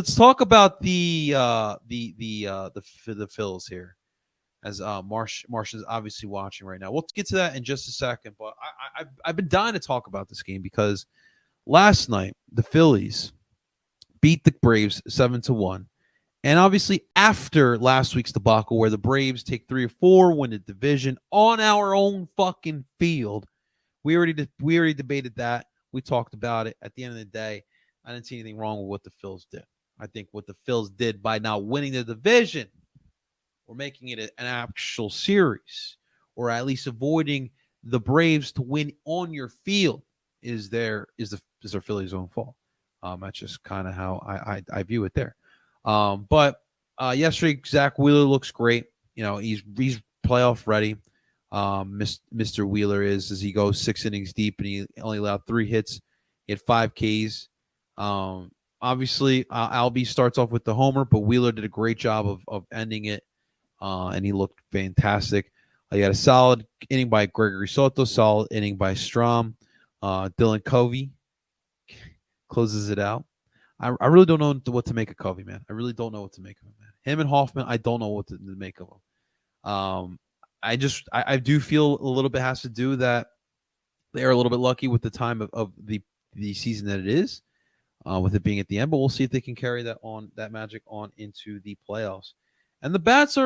Let's talk about the Phils here, as Marsh is obviously watching right now. We'll get to that in just a second, but I've been dying to talk about this game because last night the Phillies beat the Braves 7-1. And obviously, after last week's debacle, where the Braves take 3 or 4, win the division on our own fucking field, we already debated that. We talked about it. At the end of the day, I didn't see anything wrong with what the Phils did. I think what the Phils did by now winning the division, or making it an actual series, or at least avoiding the Braves to win on your field, is their Phillies' own fault. That's just kind of how I view it there. But yesterday, Zach Wheeler looks great. He's playoff ready. Mr. Wheeler is, as he goes 6 innings deep, and he only allowed 3 hits. He had 5 Ks. Obviously, Albie starts off with the homer, but Wheeler did a great job of ending it, and he looked fantastic. He had a solid inning by Gregory Soto, solid inning by Strom. Dylan Covey closes it out. I really don't know what to make of Covey, man. I really don't know what to make of him, man. Him and Hoffman, I don't know what to make of them. I do feel a little bit has to do that they are a little bit lucky with the time of the season that it is, with it being at the end. But we'll see if they can carry that magic on into the playoffs. And the bats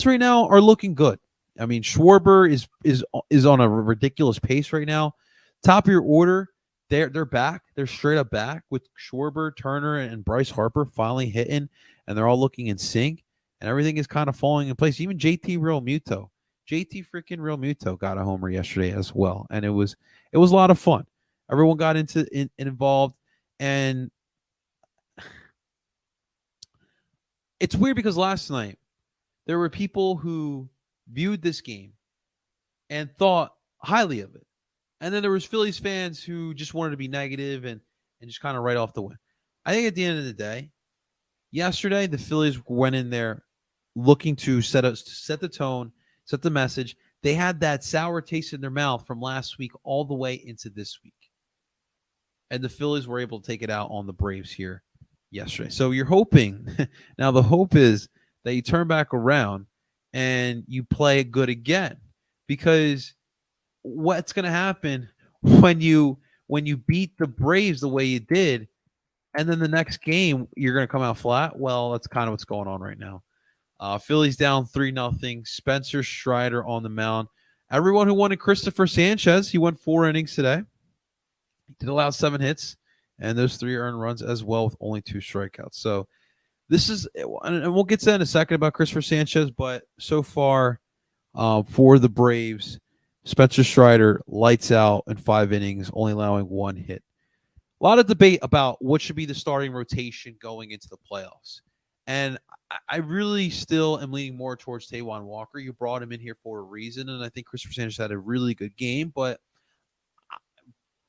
right now are looking good. I mean, Schwarber is on a ridiculous pace right now. Top of your order, they're back. They're straight up back with Schwarber, Turner, and Bryce Harper finally hitting, and they're all looking in sync, and everything is kind of falling in place. Even JT freaking Real Muto got a homer yesterday as well, and it was a lot of fun. Everyone got involved, and it's weird because last night there were people who viewed this game and thought highly of it. And then there was Phillies fans who just wanted to be negative and just kind of write off the win. I think at the end of the day, yesterday the Phillies went in there looking to set the tone, set the message. They had that sour taste in their mouth from last week all the way into this week. And the Phillies were able to take it out on the Braves here yesterday. So you're hoping, now the hope is that you turn back around and you play it good again, because what's going to happen when you beat the Braves the way you did, and then the next game you're going to come out flat? Well, that's kind of what's going on right now. Phillies down 3-0. Spencer Strider on the mound. Everyone who wanted Christopher Sanchez, he went 4 innings today. He did allow 7 hits, and those 3 earned runs as well with only 2 strikeouts. So this is, and we'll get to that in a second about Christopher Sanchez, but so far for the Braves, Spencer Strider lights out in 5 innings, only allowing 1 hit. A lot of debate about what should be the starting rotation going into the playoffs. And I really still am leaning more towards Taijuan Walker. You brought him in here for a reason, and I think Christopher Sanchez had a really good game, but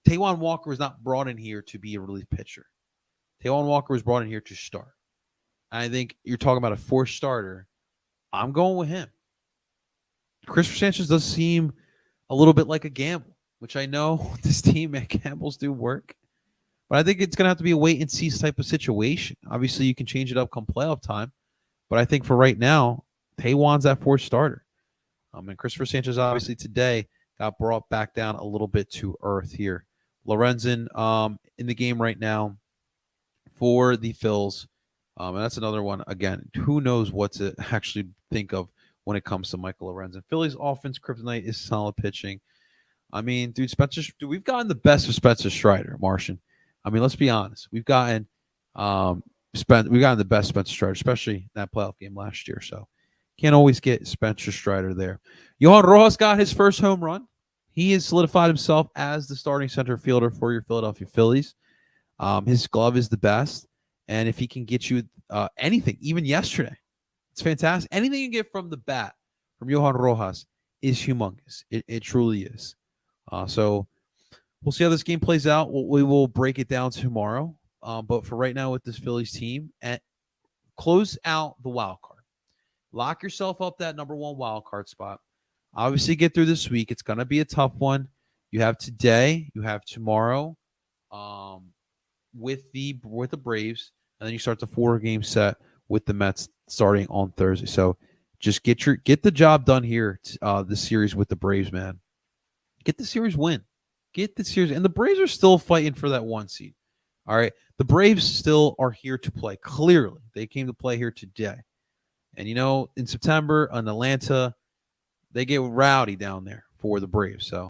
Taijuan Walker was not brought in here to be a relief pitcher. Taijuan Walker was brought in here to start. And I think you're talking about a 4th starter. I'm going with him. Christopher Sanchez does seem a little bit like a gamble, which I know this team and gambles do work. But I think it's going to have to be a wait-and-see type of situation. Obviously, you can change it up come playoff time. But I think for right now, Taijuan's that 4th starter. And Christopher Sanchez, obviously, today got brought back down a little bit to earth here. Lorenzen in the game right now for the Phils. And that's another one. Again, who knows what to actually think of when it comes to Michael Lorenzen. Phillies offense kryptonite is solid pitching. I mean, we've gotten the best of Spencer Strider, Martian. I mean, let's be honest. We've gotten the best Spencer Strider, especially in that playoff game last year. So can't always get Spencer Strider there. Johan Rojas got his first home run. He has solidified himself as the starting center fielder for your Philadelphia Phillies. His glove is the best. And if he can get you anything, even yesterday, it's fantastic. Anything you get from the bat, from Johan Rojas, is humongous. It truly is. So we'll see how this game plays out. We will break it down tomorrow. But for right now with this Phillies team, close out the wild card. Lock yourself up that number 1 wild card spot. Obviously, get through this week. It's going to be a tough one. You have today. You have tomorrow with the Braves. and then you start the 4-game set with the Mets starting on Thursday. So just get the job done here. This series with the Braves, man. Get the series win. Get the series, and the Braves are still fighting for that 1 seed. All right, the Braves still are here to play. Clearly, they came to play here today. And in September in Atlanta, they get rowdy down there for the Braves. So